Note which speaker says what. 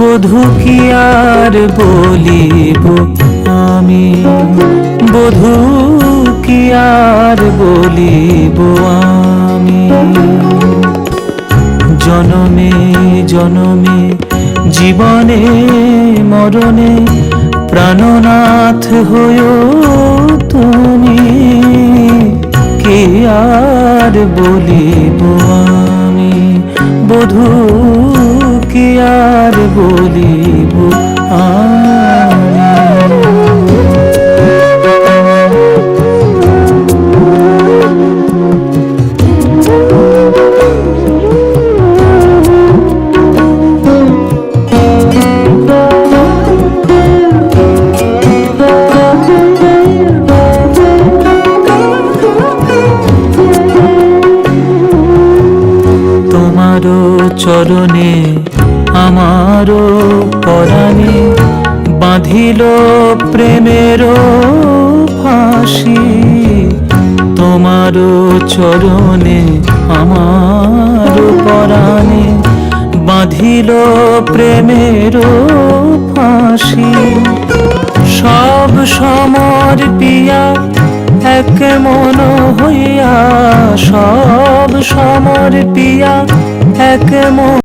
Speaker 1: বধূ কি আর বলিব আমি, বধূ কি আর বলিব আমি। জনমে জনমে জীবনে মরণে প্রাণনাথ হয়ো তুমি, কে আর বলিব আমি, বধূ কি আর বলিব আমি। তোমারো চরণে আমারো পরাণে বাঁধিল প্রেমের ফাঁসি। তোমারো চরণে আমারো পরাণে বাঁধিল প্রেমের ফাঁসি। সব সমর পিয়া এক মন হইয়া, সব সমর পিয়া এক মন